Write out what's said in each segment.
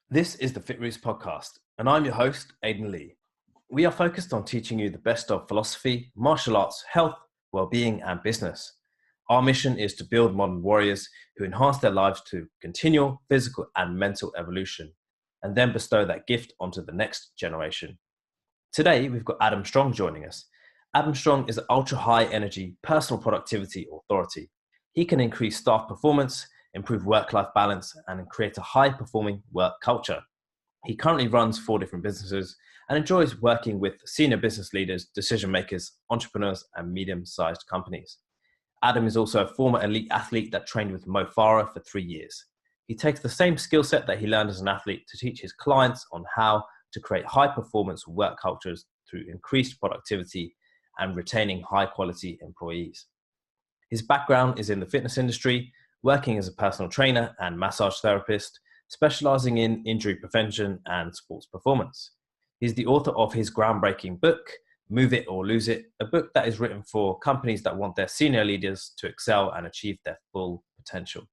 This is the FitRoots podcast, and I'm your host, Aidan Lee. We are focused on teaching you the best of philosophy, martial arts, health, well-being, and business. Our mission is to build modern warriors who enhance their lives to continual physical and mental evolution, and then bestow that gift onto the next generation. Today, we've got Adam Strong joining us. Adam Strong is an ultra-high energy personal productivity authority. He can increase staff performance, improve work-life balance, and create a high-performing work culture. He currently runs 4 different businesses and enjoys working with senior business leaders, decision makers, entrepreneurs, and medium-sized companies. Adam is also a former elite athlete that trained with Mo Farah for 3 years. He takes the same skill set that he learned as an athlete to teach his clients on how to create high-performance work cultures through increased productivity and retaining high-quality employees. His background is in the fitness industry, working as a personal trainer and massage therapist, specializing in injury prevention and sports performance. He's the author of his groundbreaking book, Move It or Lose It, a book that is written for companies that want their senior leaders to excel and achieve their full potential.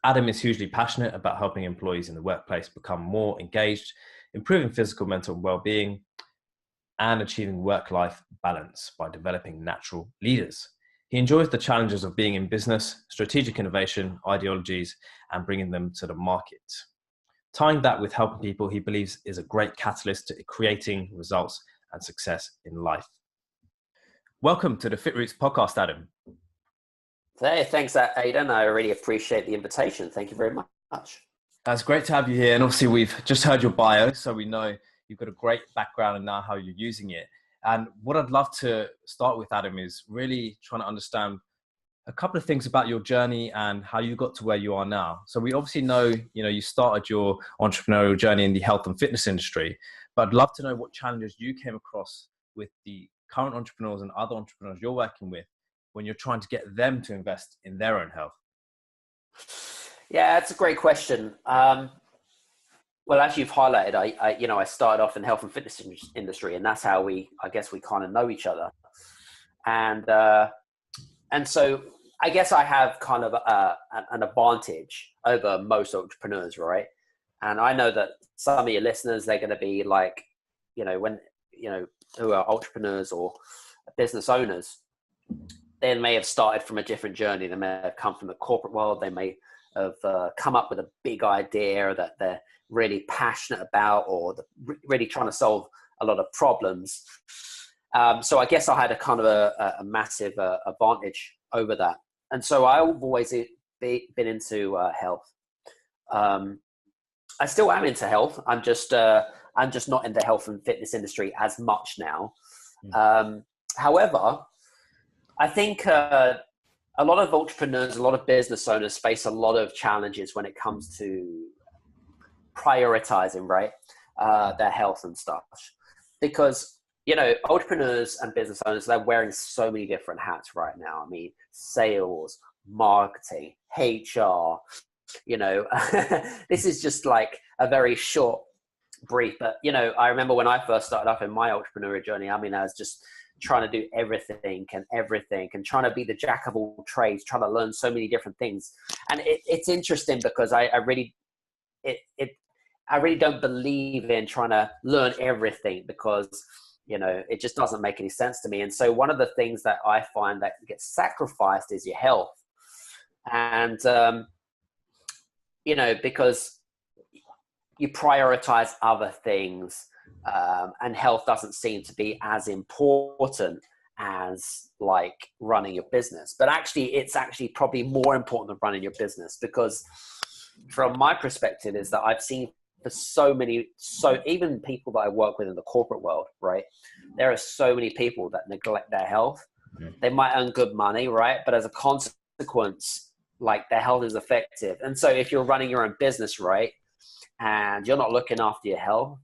Adam is hugely passionate about helping employees in the workplace become more engaged, improving physical, mental well-being, and achieving work-life balance by developing natural leaders. He enjoys the challenges of being in business, strategic innovation, ideologies, and bringing them to the market. Tying that with helping people, he believes is a great catalyst to creating results and success in life. Welcome to the FitRoots podcast, Adam. Hey, thanks, Aidan. I really appreciate the invitation. Thank you very much. It's great to have you here. And obviously, we've just heard your bio, so we know you've got a great background and now how you're using it. And what I'd love to start with, Adam, is really trying to understand a couple of things about your journey and how you got to where you are now. So we obviously know, you started your entrepreneurial journey in the health and fitness industry, but I'd love to know what challenges you came across with the current entrepreneurs and other entrepreneurs you're working with when you're trying to get them to invest in their own health. Yeah, that's a great question. Well, as you've highlighted, I started off in the health and fitness industry, and that's how we kind of know each other. And so I guess I have kind of an advantage over most entrepreneurs, right? And I know that some of your listeners, they're going to be like, who are entrepreneurs or business owners, they may have started from a different journey. They may have come from the corporate world. They may have come up with a big idea that they're really passionate about, or really trying to solve a lot of problems. So I guess I had a kind of a massive advantage over that. And so I've always been into health. I still am into health. I'm just not in the health and fitness industry as much now. However, I think a lot of entrepreneurs, a lot of business owners face a lot of challenges when it comes to prioritizing, right, their health and stuff. Because, entrepreneurs and business owners, they're wearing so many different hats right now. I mean, sales, marketing, HR, this is just like a very short brief. But, I remember when I first started off in my entrepreneurial journey, I was just trying to do everything and trying to be the jack of all trades, trying to learn so many different things. And it's interesting because I really don't believe in trying to learn everything, because, it just doesn't make any sense to me. And so one of the things that I find that gets sacrificed is your health. And, because you prioritize other things, and health doesn't seem to be as important as like running your business. But actually, it's actually probably more important than running your business, because from my perspective is that I've seen for so even people that I work with in the corporate world, right? There are so many people that neglect their health. They might earn good money, right? But as a consequence, like, their health is affected. And so if you're running your own business, right, and you're not looking after your health,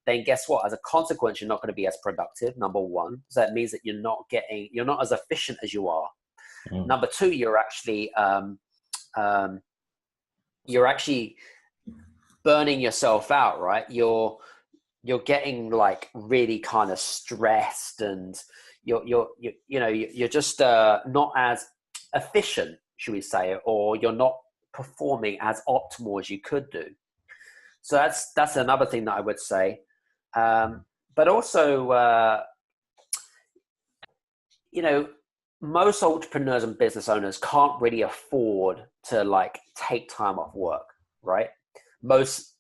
then guess what? As a consequence, you're not going to be as productive, number one. So that means that you're not as efficient as you are. Number two, you're actually burning yourself out, right? You're getting like really kind of stressed, and you're just not as efficient, should we say, or you're not performing as optimal as you could do. So that's another thing that I would say. But also, you know, most entrepreneurs and business owners can't really afford to like take time off work, right? Most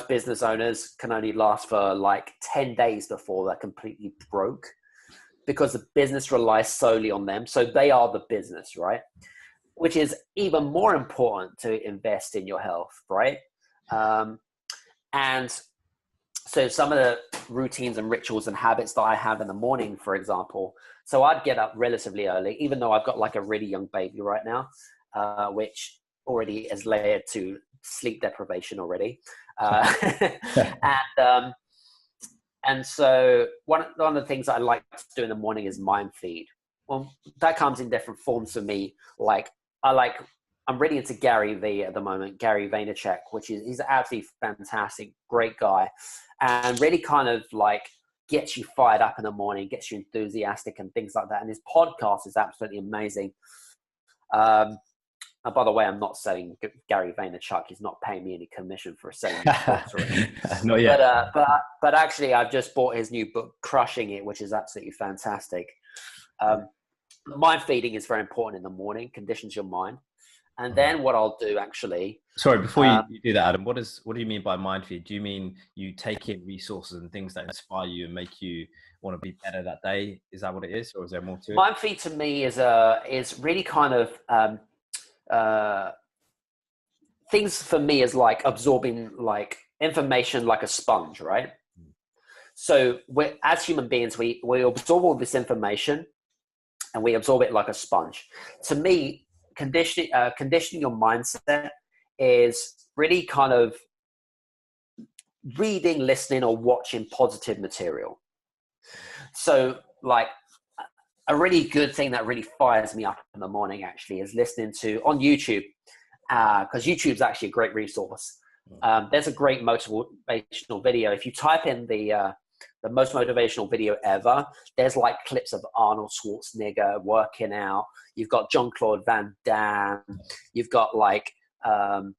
business owners can only last for like 10 days before they're completely broke, because the business relies solely on them. So they are the business, right? Which is even more important to invest in your health, right? And so some of the routines and rituals and habits that I have in the morning, for example, so I'd get up relatively early, even though I've got like a really young baby right now, which already has led to sleep deprivation already. And so one of the things I like to do in the morning is mind feed. Well, that comes in different forms for me. Like I'm really into Gary V at the moment, Gary Vaynerchuk, he's absolutely fantastic, great guy, and really kind of like gets you fired up in the morning, gets you enthusiastic and things like that. And his podcast is absolutely amazing. And by the way, I'm not selling Gary Vaynerchuk. He's not paying me any commission for selling his books or anything. Not yet. But actually, I've just bought his new book, Crushing It, which is absolutely fantastic. Mind feeding is very important in the morning, conditions your mind. And then what I'll do actually... Sorry, before you do that, Adam, what do you mean by mind feed? Do you mean you take in resources and things that inspire you and make you want to be better that day? Is that what it is? Or is there more to it? Mind feed to me is really kind of... things for me is like absorbing like information like a sponge, right? So as human beings, we absorb all this information and we absorb it like a sponge. To me, conditioning your mindset is really kind of reading, listening, or watching positive material. So like a really good thing that really fires me up in the morning actually is listening to on YouTube, because YouTube's actually a great resource. There's a great motivational video. If you type in the most motivational video ever, there's like clips of Arnold Schwarzenegger working out. You've got Jean-Claude Van Damme. You've got like the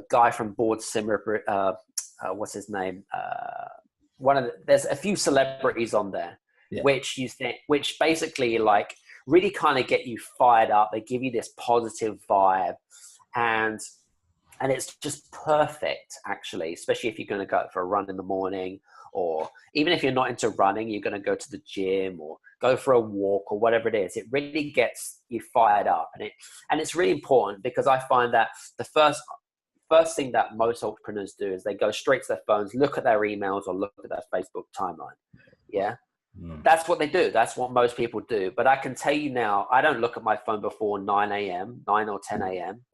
guy from Board Simmer. What's his name? There's a few celebrities on there. Yeah. Which basically like really kind of get you fired up. They give you this positive vibe, and it's just perfect actually, especially if you're going to go for a run in the morning, or even if you're not into running, you're going to go to the gym or go for a walk or whatever it is. It really gets you fired up, and it's really important, because I find that the first thing that most entrepreneurs do is they go straight to their phones, look at their emails or look at their Facebook timeline. Yeah. That's what they do. That's what most people do. But I can tell you now, I don't look at my phone before 9 or 10 a.m.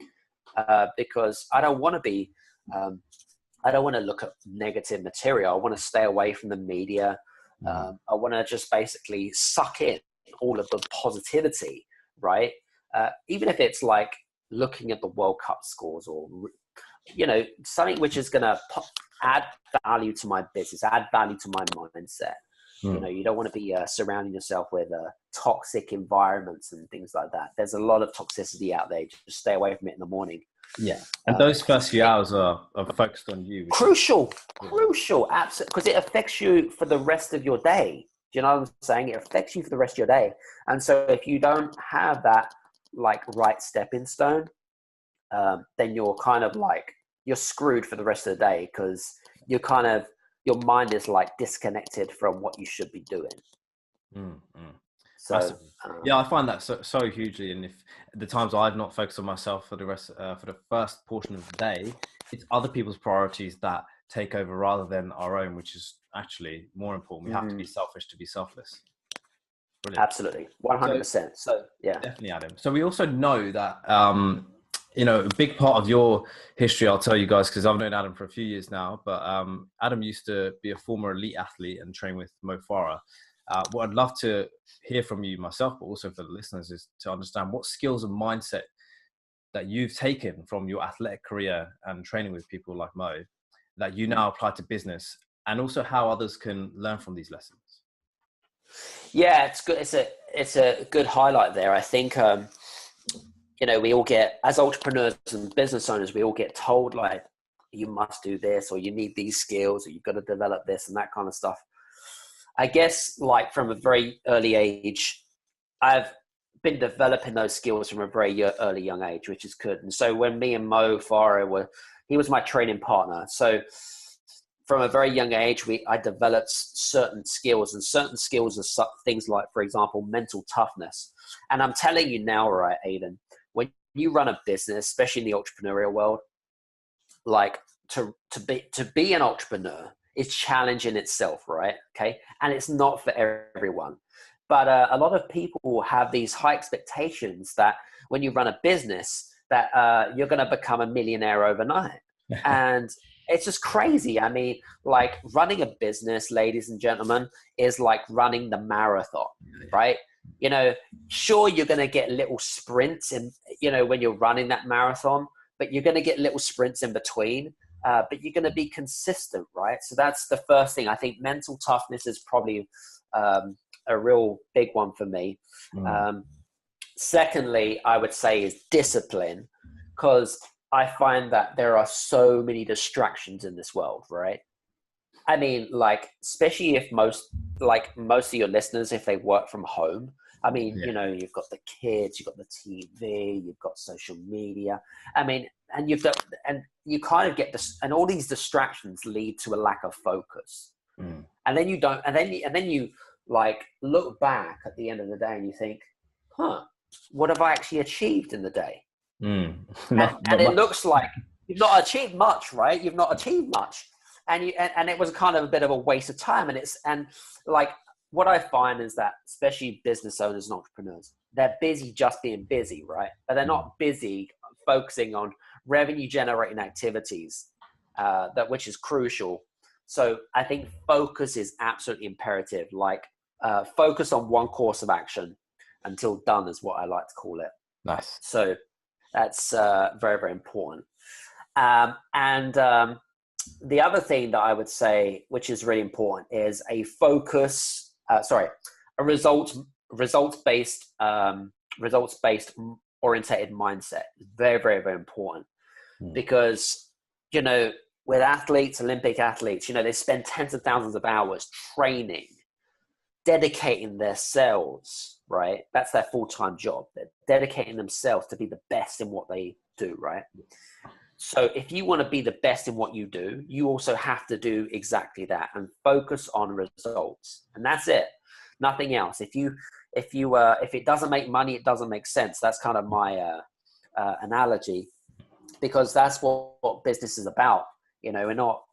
Because I don't want to be, I don't want to look at negative material. I want to stay away from the media. I want to just basically suck in all of the positivity, right? Even if it's like looking at the World Cup scores, or, you know, something which is going to add value to my business, add value to my mindset. You know, you don't want to be surrounding yourself with toxic environments and things like that. There's a lot of toxicity out there. Just stay away from it in the morning. Yeah. And those first few hours are focused on you. Crucial, absolutely. Because it affects you for the rest of your day. Do you know what I'm saying? It affects you for the rest of your day. And so if you don't have that like right stepping stone, then you're kind of like, you're screwed for the rest of the day, because you're kind of, your mind is like disconnected from what you should be doing. So yeah, I find that so hugely. And if the times I've not focused on myself for the rest, for the first portion of the day, it's other people's priorities that take over rather than our own, which is actually more important. We have to be selfish to be selfless. Brilliant. Absolutely. 100%. So yeah, definitely, Adam. So we also know that, you know, a big part of your history, I'll tell you guys, because I've known Adam for a few years now, but Adam used to be a former elite athlete and train with Mo Farah. What I'd love to hear from you myself, but also for the listeners, is to understand what skills and mindset that you've taken from your athletic career and training with people like Mo that you now apply to business, and also how others can learn from these lessons. Yeah, it's good. It's a good highlight there. I think, you know, we all get, as entrepreneurs and business owners, we all get told like, you must do this, or you need these skills, or you've got to develop this and that kind of stuff. I guess like from a very early age, I've been developing those skills from a very early young age, which is good. And so when me and Mo Farah he was my training partner. So from a very young age, I developed certain skills, and certain skills are things like, for example, mental toughness. And I'm telling you now, right, Aidan, when you run a business, especially in the entrepreneurial world, like to be an entrepreneur is challenging itself, right? Okay. And it's not for everyone, but a lot of people have these high expectations that when you run a business that you're going to become a millionaire overnight. And it's just crazy. I mean, like running a business, ladies and gentlemen, is like running the marathon, right? You know, sure, you're going to get little sprints in, you know, when you're running that marathon, but you're going to get little sprints in between, but you're going to be consistent, right? So that's the first thing. I think mental toughness is probably a real big one for me. Secondly, I would say is discipline, because I find that there are so many distractions in this world, right? I mean, like, especially if most of your listeners, if they work from home, I mean, you know, you've got the kids, you've got the TV, you've got social media. I mean, and you kind of get this, and all these distractions lead to a lack of focus. And then you like look back at the end of the day and you think, what have I actually achieved in the day? And it looks like you've not achieved much, right? You've not achieved much. And it was kind of a bit of a waste of time. And like what I find is that especially business owners and entrepreneurs, they're busy just being busy, right? But they're not busy focusing on revenue generating activities, which is crucial. So I think focus is absolutely imperative. Like focus on one course of action until done is what I like to call it. Nice. So that's very, very important. The other thing that I would say, which is really important, is a results-based orientated mindset. Very, very, very important because, you know, with athletes, Olympic athletes, you know, they spend tens of thousands of hours training, dedicating themselves, right? That's their full-time job. They're dedicating themselves to be the best in what they do, right? So if you want to be the best in what you do, you also have to do exactly that and focus on results. And that's it. Nothing else. If it doesn't make money, it doesn't make sense. That's kind of my analogy, because that's what business is about. You know, we're not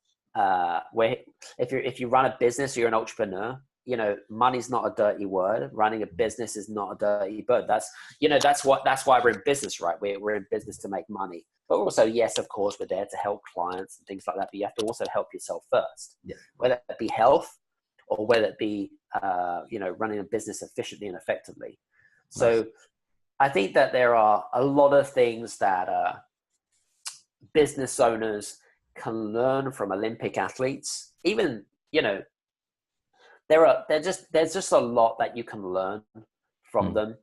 if you run a business or you're an entrepreneur, you know, money's not a dirty word. Running a business is not a dirty word. That's why we're in business, right? We're in business to make money. But also, yes, of course, we're there to help clients and things like that. But you have to also help yourself first, whether it be health or whether it be, running a business efficiently and effectively. So I think that there are a lot of things that business owners can learn from Olympic athletes. Even, you know, there's just a lot that you can learn from them.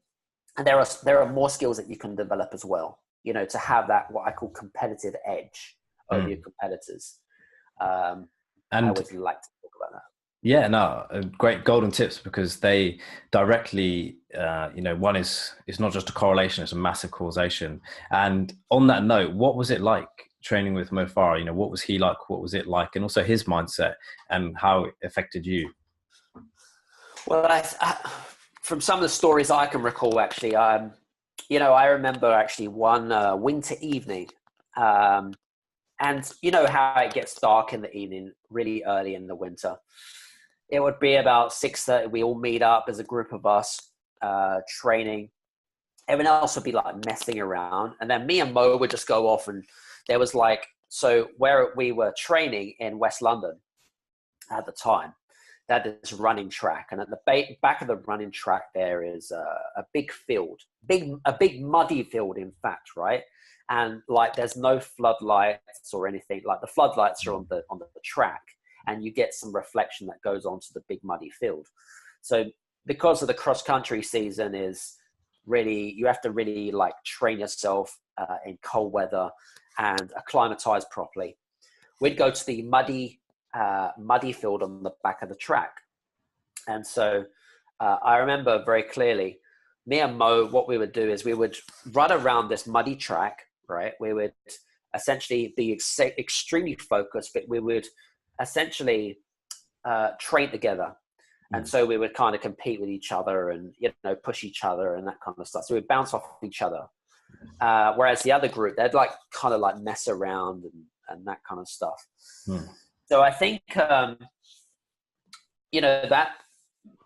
And there are more skills that you can develop as well, you know, to have that, what I call competitive edge over your competitors. And I would like to talk about that. Yeah, no, great golden tips, because they directly, one is, it's not just a correlation, it's a massive causation. And on that note, what was it like training with Mo Farah? You know, what was he like? What was it like? And also his mindset and how it affected you? Well, from some of the stories I can recall, actually, I remember actually one winter evening, and you know how it gets dark in the evening, really early in the winter. It would be about 6:30. We all meet up as a group of us, training. Everyone else would be like messing around, and then me and Mo would just go off. And there was where we were training in West London at the time, that is running track, and at the back of the running track there is a big field, a big muddy field, in fact, right? And like there's no floodlights or anything. Like the floodlights are on the track, and you get some reflection that goes onto the big muddy field. So because of the cross country season is really, you have to really like train yourself in cold weather and acclimatize properly. we'd go to the muddy field on the back of the track. And so I remember very clearly, me and Mo, what we would do is we would run around this muddy track, right? We would essentially be extremely focused, but we would essentially train together. And so we would kind of compete with each other and, push each other and that kind of stuff. So we'd bounce off each other. Whereas the other group, they'd kind of mess around and that kind of stuff. So I think, that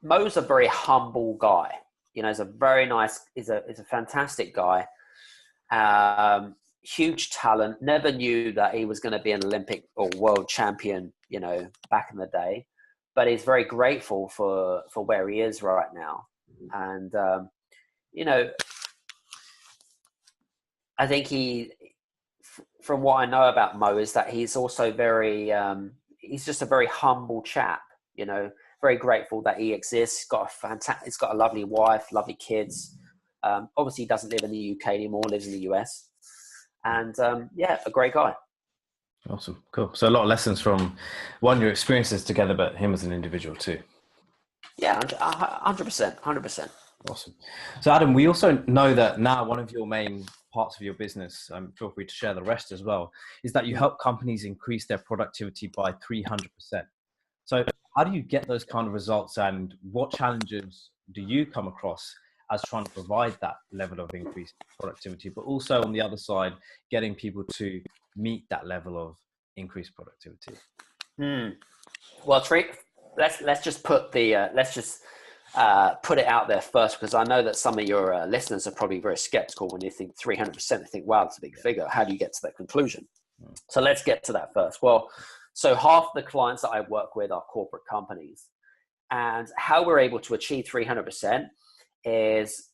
Mo's a very humble guy. He's a very nice, he's a fantastic guy. Huge talent. Never knew that he was going to be an Olympic or world champion, back in the day. But he's very grateful for where he is right now. And, I think from what I know about Mo, is that he's also he's just a very humble chap, very grateful that he exists. He's got a lovely wife, lovely kids. Obviously he doesn't live in the UK anymore, lives in the US. And a great guy. Awesome. Cool. So a lot of lessons from your experiences together, but him as an individual too. Yeah, 100%. Awesome. So Adam, we also know that now one of your main parts of your business, feel free to share the rest as well, is that you help companies increase their productivity by 300%. So how do you get those kind of results, and what challenges do you come across as trying to provide that level of increased productivity, but also on the other side, getting people to meet that level of increased productivity? Well, let's just put put it out there first, because I know that some of your listeners are probably very skeptical when you think 300%. They think, wow, that's a big figure. How do you get to that conclusion? So let's get to that first. Well, so half the clients that I work with are corporate companies, and how we're able to achieve 300% is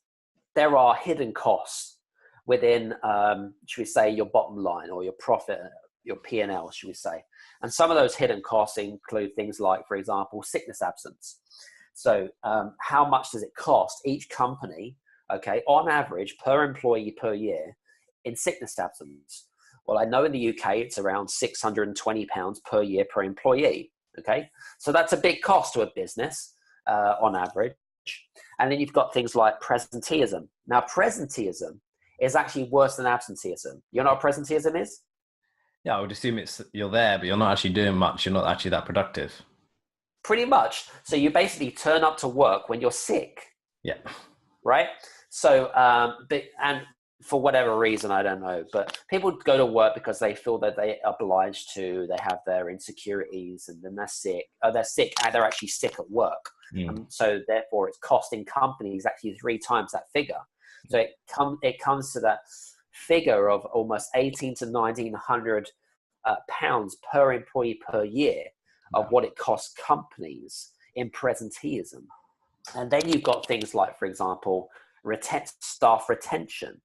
there are hidden costs within, should we say, your bottom line or your profit, your P&L, should we say. And some of those hidden costs include things like, for example, sickness absence. So how much does it cost each company, okay, on average per employee per year in sickness absence? Well, I know in the UK, it's around £620 per year per employee, okay? So that's a big cost to a business on average. And then you've got things like presenteeism. Now, presenteeism is actually worse than absenteeism. You know what presenteeism is? Yeah, I would assume you're there, but you're not actually doing much. You're not actually that productive. Pretty much. So you basically turn up to work when you're sick. Yeah. Right? So, and for whatever reason, I don't know, but people go to work because they feel that they are obliged to, they have their insecurities, and then they're sick, and they're actually sick at work. So therefore it's costing companies actually 3 times that figure. So it comes to that figure of almost 18 to 1900 pounds per employee per year of what it costs companies in presenteeism. And then you've got things like, for example, staff retention.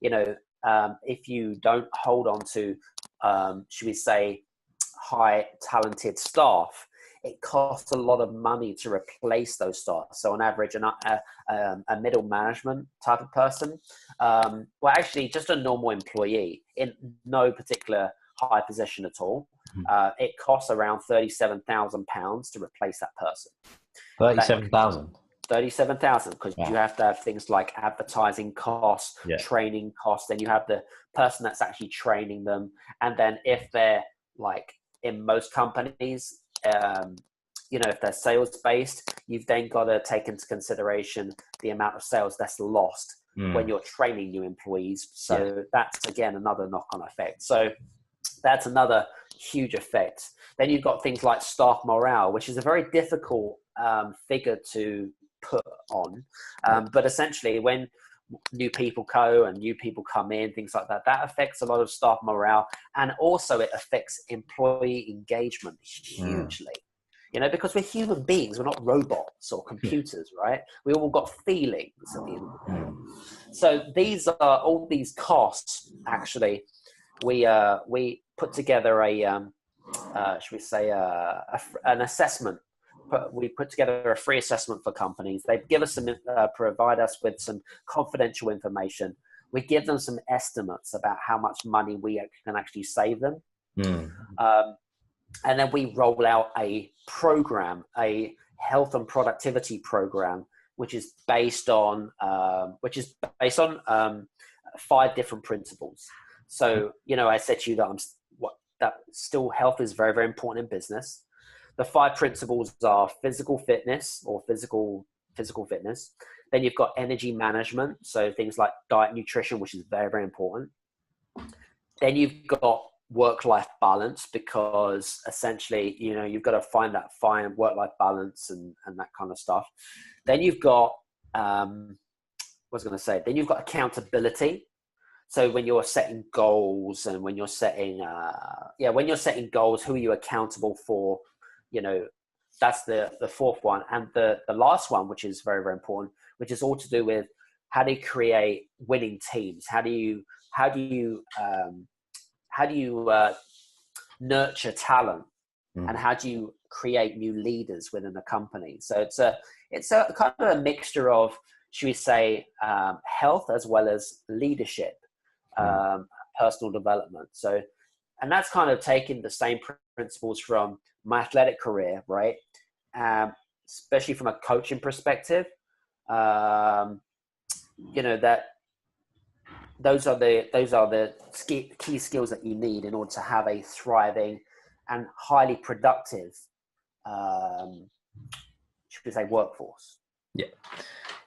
If you don't hold on to, should we say, high talented staff, it costs a lot of money to replace those staff. So on average, a middle management type of person, well, actually just a normal employee in no particular high position at all, it costs around £37,000 to replace that person. 37,000. 37,000, because you have to have things like advertising costs, training costs, then you have the person that's actually training them. And then if they're like in most companies, if they're sales based, you've then got to take into consideration the amount of sales that's lost when you're training new employees. So that's again another knock-on effect. So that's another huge effect. Then you've got things like staff morale, which is a very difficult figure to put on, but essentially when new people go and new people come in, things like that, that affects a lot of staff morale, and also it affects employee engagement hugely. Because we're human beings, we're not robots or computers, right? We all got feelings at the end of the day. So these are all these costs. Actually, we put together should we say an assessment. We put together a free assessment for companies. They give us provide us with some confidential information. We give them some estimates about how much money we can actually save them. Mm. And then we roll out a program, a health and productivity program, which is based on 5 different principles. So, I said to you that still health is very, very important in business. The 5 principles are physical fitness or physical fitness. Then you've got energy management. So things like diet, nutrition, which is very, very important. Then you've got work-life balance, because essentially, you've got to find that fine work-life balance and that kind of stuff. Then you've got, then you've got accountability. So when you're setting goals and when you're setting, goals, who are you accountable for? That's the 4th one. And the last one, which is very, very important, which is all to do with how do you create winning teams? How do you nurture talent, and how do you create new leaders within the company? So it's a kind of a mixture of, should we say, health as well as leadership, personal development. So, and that's kind of taking the same principles from my athletic career, right? Especially from a coaching perspective, that those are the key skills that you need in order to have a thriving and highly productive, should we say, workforce.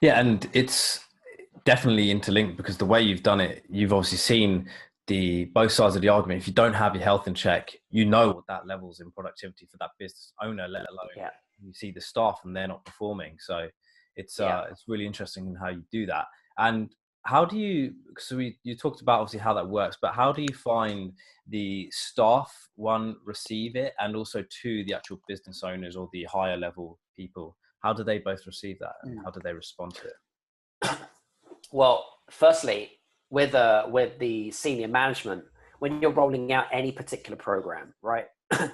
Yeah, and it's definitely interlinked, because the way you've done it, you've obviously seen both sides of the argument. If you don't have your health in check, what that levels in productivity for that business owner, let alone you see the staff and they're not performing. So it's really interesting in how you do that. And how do you, so you talked about obviously how that works, but how do you find the staff, one, receive it, and also 2, the actual business owners or the higher level people? How do they both receive that, and how do they respond to it? Well, firstly, with the senior management, when you're rolling out any particular program, right,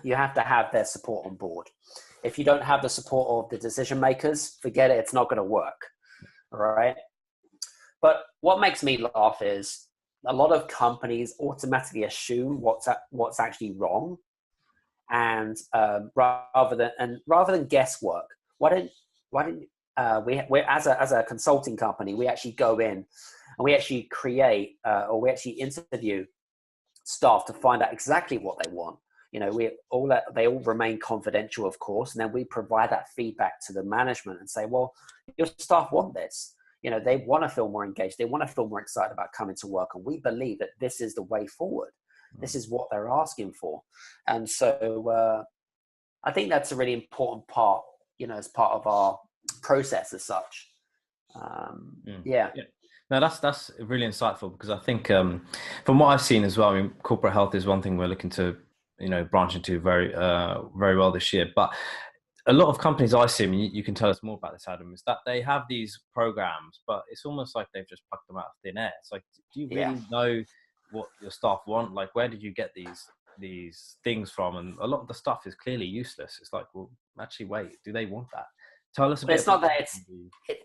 you have to have their support on board. If you don't have the support of the decision makers, forget it, it's not going to work. All right. But what makes me laugh is a lot of companies automatically assume what's actually wrong, and rather than guesswork, why don't we as a consulting company, we actually go in and we actually create or we actually interview staff to find out exactly what they want. They all remain confidential, of course, and then we provide that feedback to the management and say, well, your staff want this. They want to feel more engaged. They want to feel more excited about coming to work. And we believe that this is the way forward. This is what they're asking for. And so I think that's a really important part, as part of our process as such. Yeah. No, that's really insightful, because I think from what I've seen as well, I mean, corporate health is one thing we're looking to, branch into very, very well this year. But a lot of companies I see, you can tell us more about this, Adam, is that they have these programs, but it's almost like they've just plucked them out of thin air. It's like, do you really know what your staff want? Like, where did you get these things from? And a lot of the stuff is clearly useless. It's like, well, actually, wait, do they want that? Tell us a bit. It's not that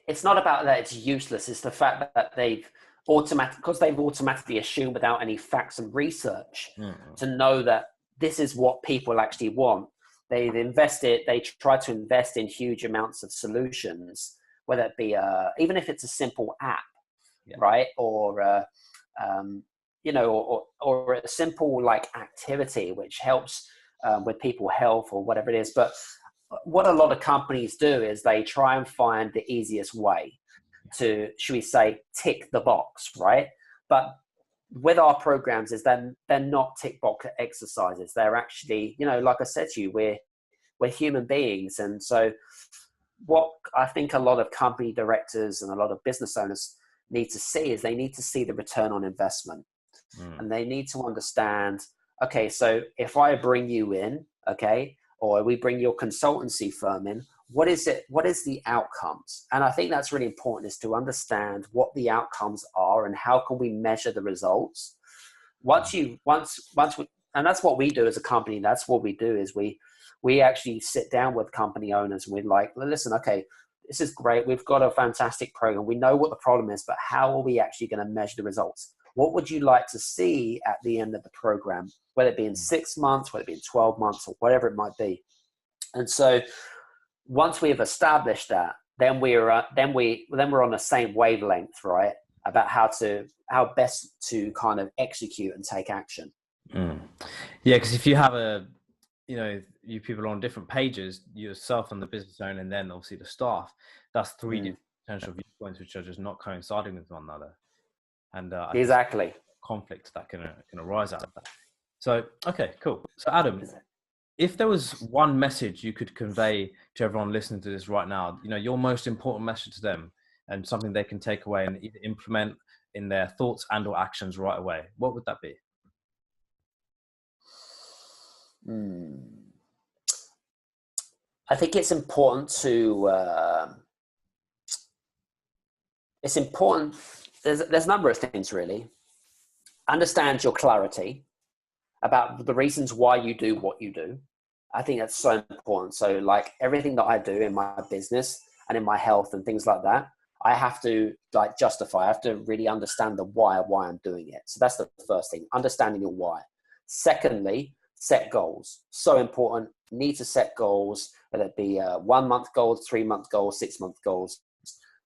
it's not about that it's useless. It's the fact that they've automatically assumed, without any facts and research, to know that this is what people actually want. They try to invest in huge amounts of solutions, whether it be even if it's a simple app, right? Or or a simple activity which helps with people's health or whatever it is. But what a lot of companies do is they try and find the easiest way to, should we say, tick the box, right? But with our programs, is they're not tick box exercises. They're actually, like I said to you, we're human beings. And so what I think a lot of company directors and a lot of business owners need to see is they need to see the return on investment. And they need to understand, okay, so if I bring you in, okay, or we bring your consultancy firm in, what is the outcomes? And I think that's really important, is to understand what the outcomes are and how can we measure the results. And that's what we do as a company. That's what we do, is we actually sit down with company owners and we're like, listen, okay, this is great. We've got a fantastic program. We know what the problem is, but how are we actually going to measure the results? What would you like to see at the end of the program, whether it be in 6 months, whether it be in 12 months, or whatever it might be? And so once we have established that, then we're on the same wavelength, right? About how best to kind of execute and take action. Mm. Yeah, because if you have you people on different pages, yourself and the business owner, and then obviously the staff, that's three different potential viewpoints which are just not coinciding with one another. And exactly, conflict that can arise out of that. So, okay, cool. So Adam, if there was one message you could convey to everyone listening to this right now, your most important message to them, and something they can take away and either implement in their thoughts and or actions right away, what would that be? I think it's important to, there's a number of things really. Understand your clarity about the reasons why you do what you do. I think that's so important. So like everything that I do in my business and in my health and things like that, I have to justify. I have to really understand the why I'm doing it. So that's the first thing, understanding your why. Secondly, set goals. So important. Need to set goals, whether it be 1 month goals, 3 month goals, 6 month goals.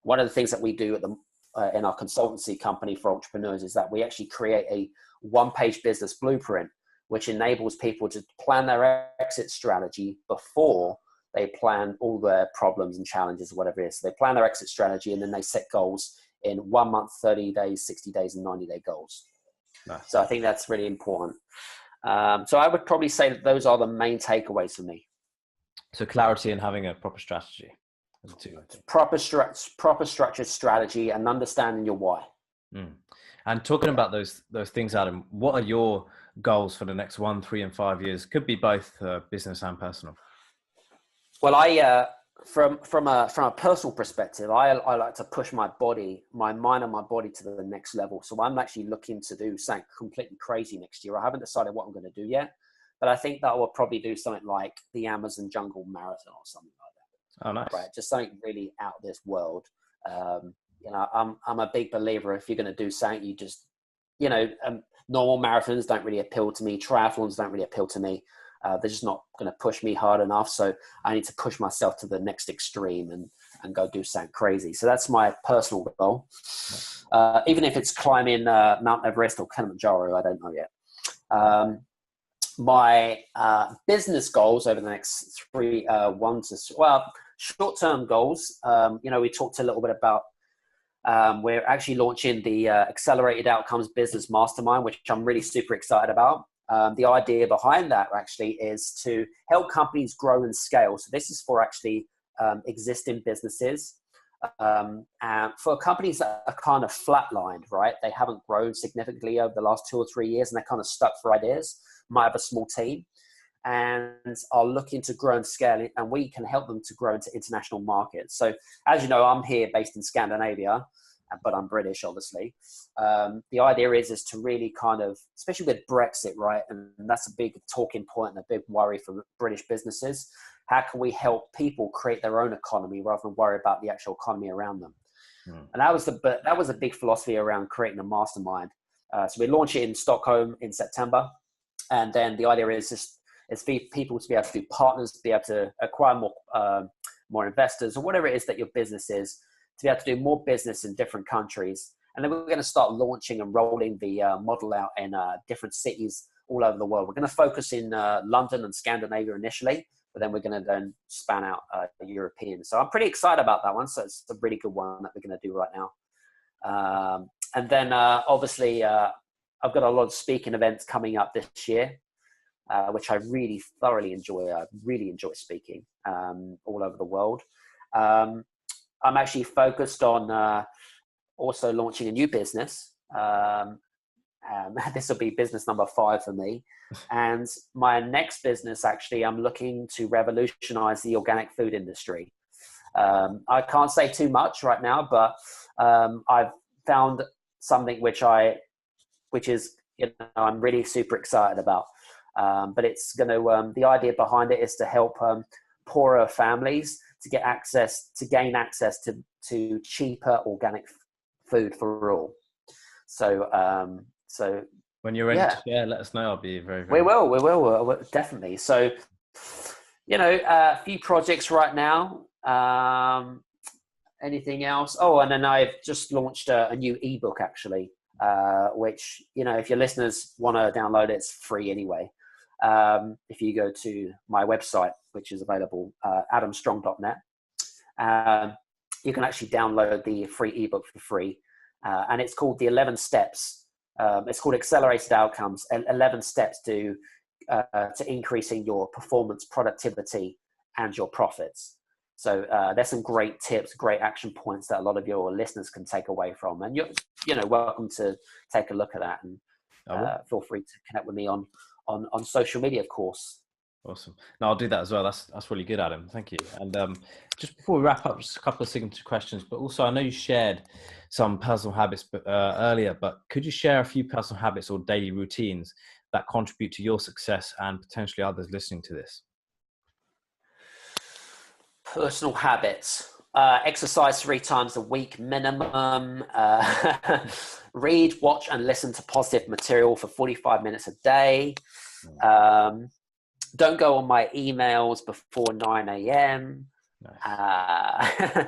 One of the things that we do in our consultancy company for entrepreneurs is that we actually create a 1-page business blueprint, which enables people to plan their exit strategy before they plan all their problems and challenges, whatever it is. So they plan their exit strategy and then they set goals in 1 month, 30 days, 60 days, and 90-day goals. Nice. So I think that's really important. So I would probably say that those are the main takeaways for me. So clarity and having a proper strategy. Proper structured strategy and understanding your why. And talking about those things, Adam, what are your goals for the next 1, 3, and 5 years? Could be both business and personal. Well, I from a personal perspective, I like to push my mind and my body to the next level. So I'm actually looking to do something completely crazy next year. I haven't decided what I'm going to do yet, but I think that I will probably do something like the Amazon Jungle Marathon or something like that. Oh, nice. Right, just something really out of this world. I'm a big believer. If you're going to do something, you just, normal marathons don't really appeal to me. Triathlons don't really appeal to me. They're just not going to push me hard enough. So I need to push myself to the next extreme and go do something crazy. So that's my personal goal. Even if it's climbing Mount Everest or Kilimanjaro, I don't know yet. My business goals over the next short-term goals. We talked a little bit about, we're actually launching the Accelerated Outcomes Business Mastermind, which I'm really super excited about. The idea behind that actually is to help companies grow and scale. So this is for actually existing businesses. And for companies that are kind of flatlined, right? They haven't grown significantly over the last 2 or 3 years and they're kind of stuck for ideas, might have a small team and are looking to grow and scale, and we can help them to grow into international markets. So as you know, I'm here based in Scandinavia, but I'm British, obviously. The idea is to really kind of, especially with Brexit, right? And that's a big talking point and a big worry for British businesses. How can we help people create their own economy rather than worry about the actual economy around them? And that was a big philosophy around creating a mastermind. So we launch it in Stockholm in September. And then the idea is for people to be able to do partners, to be able to acquire more investors or whatever it is that your business is, to be able to do more business in different countries. And then we're going to start launching and rolling the model out in different cities all over the world. We're going to focus in London and Scandinavia initially, but then we're going to then span out European. So I'm pretty excited about that one. So it's a really good one that we're going to do right now. And then obviously I've got a lot of speaking events coming up this year, which I really thoroughly enjoy. I really enjoy speaking all over the world. I'm actually focused on also launching a new business. This will be business number 5 for me. And my next business, actually, I'm looking to revolutionize the organic food industry. I can't say too much right now, but I've found something which is, I'm really super excited about. But it's going to, the idea behind it is to help poorer families to gain access to cheaper organic food for all. So When you're ready yeah, to share, let us know. I'll be very, we very. will definitely. So, a few projects right now. Anything else? Oh, and then I've just launched a new ebook actually, which, if your listeners want to download it, it's free anyway. If you go to my website, which is available, adamstrong.net, you can actually download the free ebook for free. And it's called The 11 Steps. It's called Accelerated Outcomes, 11 Steps to increasing your performance, productivity, and your profits. So there's some great tips, great action points that a lot of your listeners can take away from. And you're welcome to take a look at that. And feel free to connect with me on social media, of course. Awesome. No, I'll do that as well. That's really good, Adam. Thank you. And just before we wrap up, just a couple of signature questions. But also, I know you shared some personal habits earlier, but could you share a few personal habits or daily routines that contribute to your success and potentially others listening to this? Personal habits. Exercise 3 times a week minimum. Read, watch, and listen to positive material for 45 minutes a day. Don't go on my emails before 9 a.m. Nice.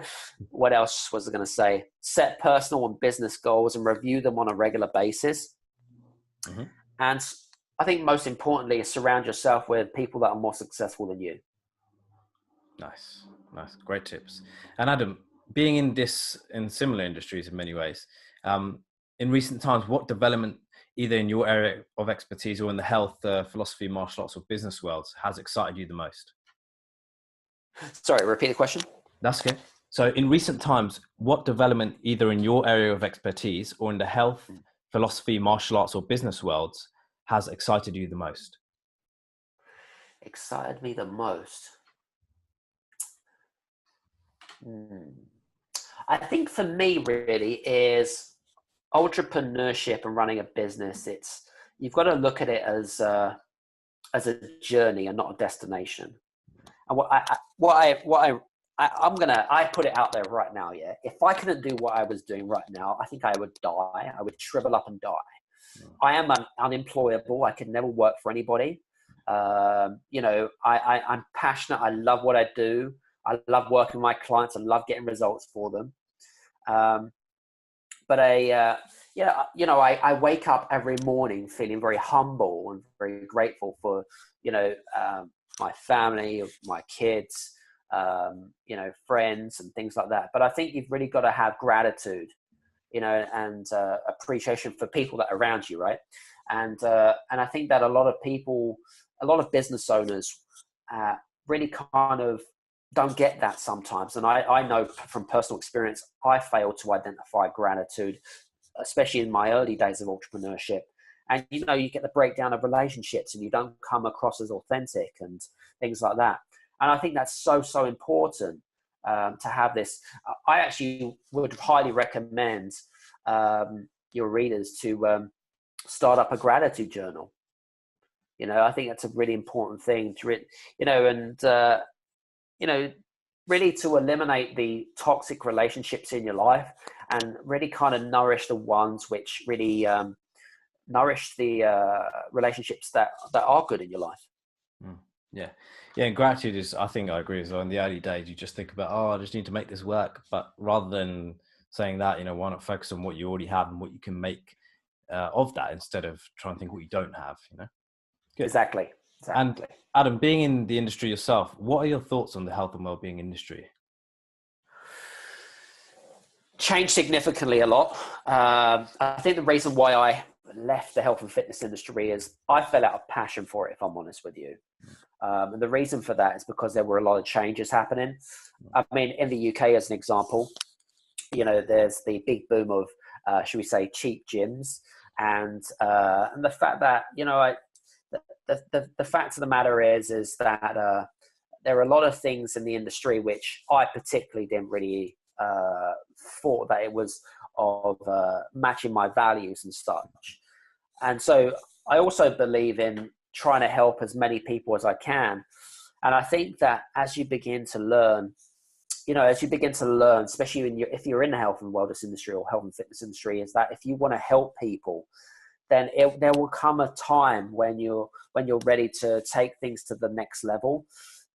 What else was I going to say? Set personal and business goals and review them on a regular basis. Mm-hmm. And I think most importantly is surround yourself with people that are more successful than you. Nice. Great tips. And Adam, being in similar industries in many ways, in recent times, what development, either in your area of expertise or in the health, philosophy, martial arts, or business worlds, has excited you the most? Sorry, repeat the question. That's good. So in recent times, what development, either in your area of expertise or in the health, philosophy, martial arts, or business worlds, has excited you the most? Excited me the most? I think for me really is entrepreneurship and running a business. You've got to look at it as a journey and not a destination. And I put it out there right now. Yeah. If I couldn't do what I was doing right now, I think I would die. I would shrivel up and die. I am unemployable. I could never work for anybody. I'm passionate. I love what I do. I love working with my clients. I love getting results for them. But I wake up every morning feeling very humble and very grateful for, my family, my kids, friends and things like that. But I think you've really got to have gratitude, and appreciation for people that are around you. Right. And I think that a lot of business owners really kind of don't get that sometimes. And I know from personal experience, I fail to identify gratitude, especially in my early days of entrepreneurship. And, you get the breakdown of relationships and you don't come across as authentic and things like that. And I think that's so, so important to have this. I actually would highly recommend your readers to start up a gratitude journal. I think that's a really important thing to read, really to eliminate the toxic relationships in your life and really kind of nourish the ones which really nourish the relationships that are good in your life. Yeah. And gratitude is, I think I agree as well. In the early days, you just think about, I just need to make this work. But rather than saying that, why not focus on what you already have and what you can make of that instead of trying to think what you don't have, Good. Exactly. And Adam, being in the industry yourself, what are your thoughts on the health and wellbeing industry? Changed significantly a lot. I think the reason why I left the health and fitness industry is I fell out of passion for it, if I'm honest with you. And the reason for that is because there were a lot of changes happening. I mean, in the UK, as an example, there's the big boom of, should we say, cheap gyms. And the fact that, the fact of the matter is that there are a lot of things in the industry which I particularly didn't really thought that it was of matching my values and such. And so I also believe in trying to help as many people as I can. And I think that as you begin to learn as you begin to learn, especially if you're in the health and wellness industry or health and fitness industry, is that if you want to help people, then there will come a time when you're ready to take things to the next level.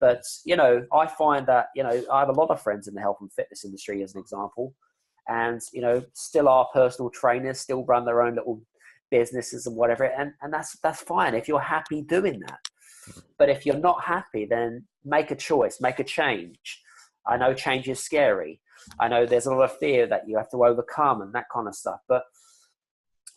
But, I find that, I have a lot of friends in the health and fitness industry, as an example, and, still are personal trainers, still run their own little businesses and whatever. And that's fine if you're happy doing that. But if you're not happy, then make a choice, make a change. I know change is scary. I know there's a lot of fear that you have to overcome and that kind of stuff. But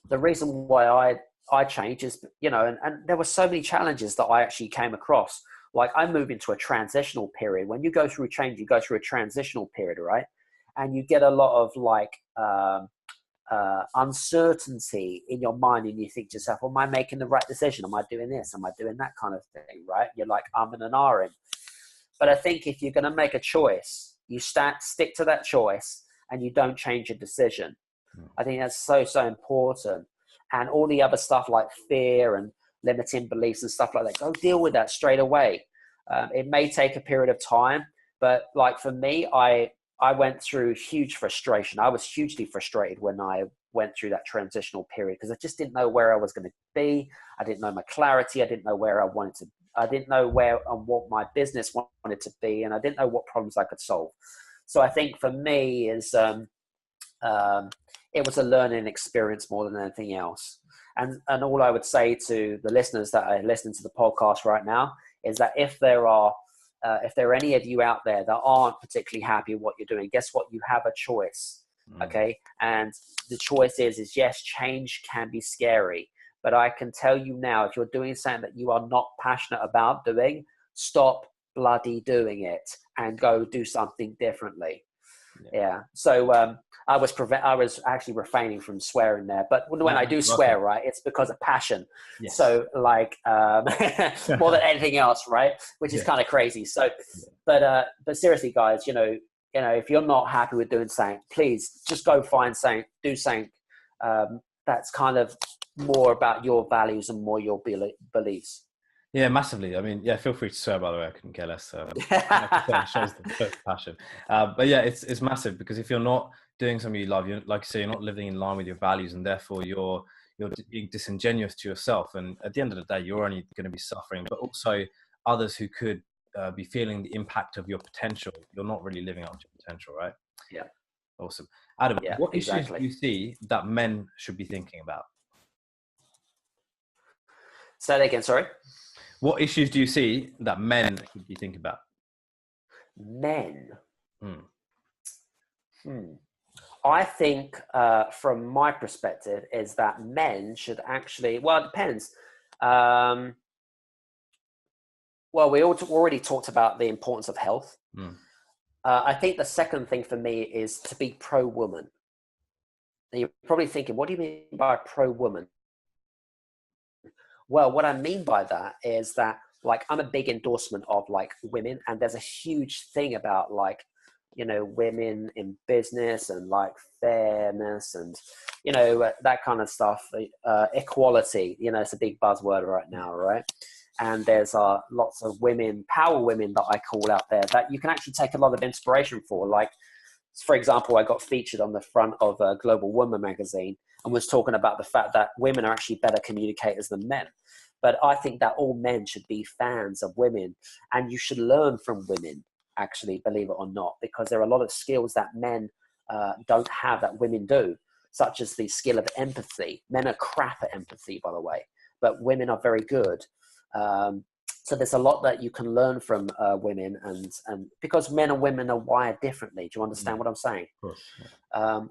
the reason why I changed is, and there were so many challenges that I actually came across. Like, I moved into a transitional period. When you go through change, you go through a transitional period, right? And you get a lot of uncertainty in your mind, and you think to yourself, am I making the right decision? Am I doing this? Am I doing that kind of thing, right? You're like, I'm an ahhing. But I think if you're going to make a choice, you stick to that choice and you don't change your decision. I think that's so, so important. And all the other stuff like fear and limiting beliefs and stuff like that, go deal with that straight away. It may take a period of time, but like for me, I went through huge frustration. I was hugely frustrated when I went through that transitional period because I just didn't know where I was going to be. I didn't know my clarity. I didn't know where I wanted to. I didn't know where and what my business wanted to be, and I didn't know what problems I could solve. So I think for me is it was a learning experience more than anything else. And all I would say to the listeners that are listening to the podcast right now is that if there are any of you out there that aren't particularly happy with what you're doing, guess what? You have a choice. Okay. And the choice is yes, change can be scary, but I can tell you now, if you're doing something that you are not passionate about doing, stop bloody doing it and go do something differently. Yeah. So, I was actually refraining from swearing there, but when I do swear, right, it's because of passion. Yes. So like, more than anything else, right? Which is kind of crazy. So, but seriously guys, if you're not happy with doing something, please just go find something, do something, that's kind of more about your values and more your beliefs. Yeah, massively. I mean, yeah, feel free to swear, by the way. I couldn't care less. It shows the passion. But yeah, it's massive because if you're not doing something you love, like you say, you're not living in line with your values, and therefore you're being disingenuous to yourself. And at the end of the day, you're only going to be suffering, but also others who could be feeling the impact of your potential. You're not really living up to your potential, right? Yeah. Awesome. Adam, what issues do you see that men should be thinking about? Say that again, sorry. What issues do you see that men should be thinking about? Men? I think, from my perspective, is that men should actually, well, it depends. Well, we already talked about the importance of health. I think the second thing for me is to be pro-woman. Now you're probably thinking, what do you mean by pro-woman? Well, what I mean by that is that, like, I'm a big endorsement of like women, and there's a huge thing about like, women in business and like fairness and, that kind of stuff, equality, it's a big buzzword right now, right? And there's lots of women, power women that I call out there that you can actually take a lot of inspiration for. Like, for example, I got featured on the front of Global Woman magazine and was talking about the fact that women are actually better communicators than men. But I think that all men should be fans of women, and you should learn from women, actually, believe it or not, because there are a lot of skills that men don't have that women do, such as the skill of empathy. Men are crap at empathy, by the way, but women are very good. So there's a lot that you can learn from women, and because men and women are wired differently. Do you understand what I'm saying? Of course. Yeah.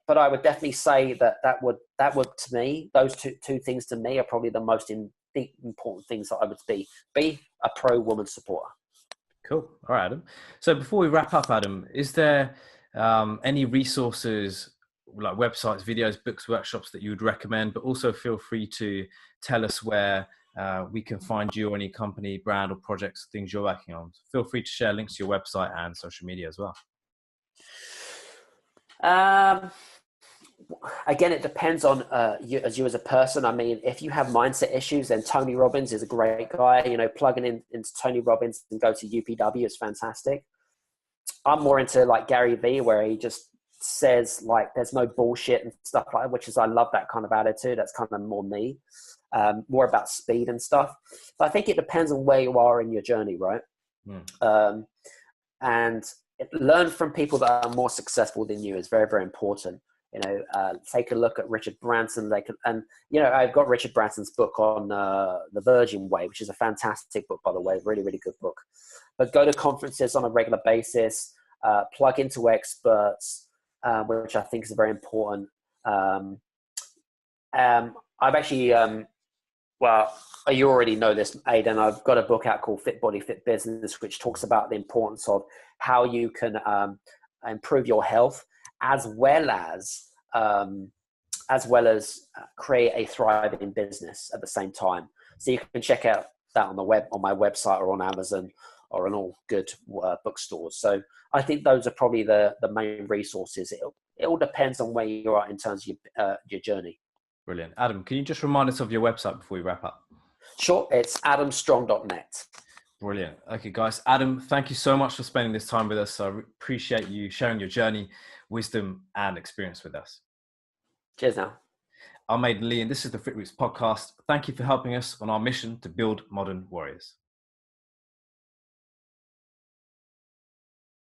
But I would definitely say that would to me, those two things to me are probably the most important things that I would be a pro-woman supporter. Cool. All right, Adam. So before we wrap up, Adam, is there any resources like websites, videos, books, workshops that you would recommend? But also feel free to tell us where we can find you or any company, brand or projects, things you're working on. Feel free to share links to your website and social media as well. Again, it depends on you as a person. I mean, if you have mindset issues, then Tony Robbins is a great guy. Plugging into Tony Robbins and go to UPW is fantastic. I'm more into like Gary Vee, where he just says like there's no bullshit and stuff like that, which is, I love that kind of attitude. That's kind of more me, more about speed and stuff. But I think it depends on where you are in your journey, right? And learn from people that are more successful than you is very, very important. You know, take a look at Richard Branson. And you know, I've got Richard Branson's book on the Virgin Way, which is a fantastic book, by the way, really, really good book. But go to conferences on a regular basis, plug into experts, which I think is very important. I've actually, well, you already know this, Aidan. I've got a book out called Fit Body, Fit Business, which talks about the importance of how you can improve your health, as well as create a thriving business at the same time. So you can check out that on the web, on my website, or on Amazon, or on all good bookstores. So I think those are probably the main resources. It all depends on where you are in terms of your journey. Brilliant. Adam, can you just remind us of your website before we wrap up? Sure. It's adamstrong.net. Brilliant. Okay, guys. Adam, thank you so much for spending this time with us. I appreciate you sharing your journey, wisdom, and experience with us. Cheers now. I'm Aidan Lee, and this is the FitRoots podcast. Thank you for helping us on our mission to build modern warriors.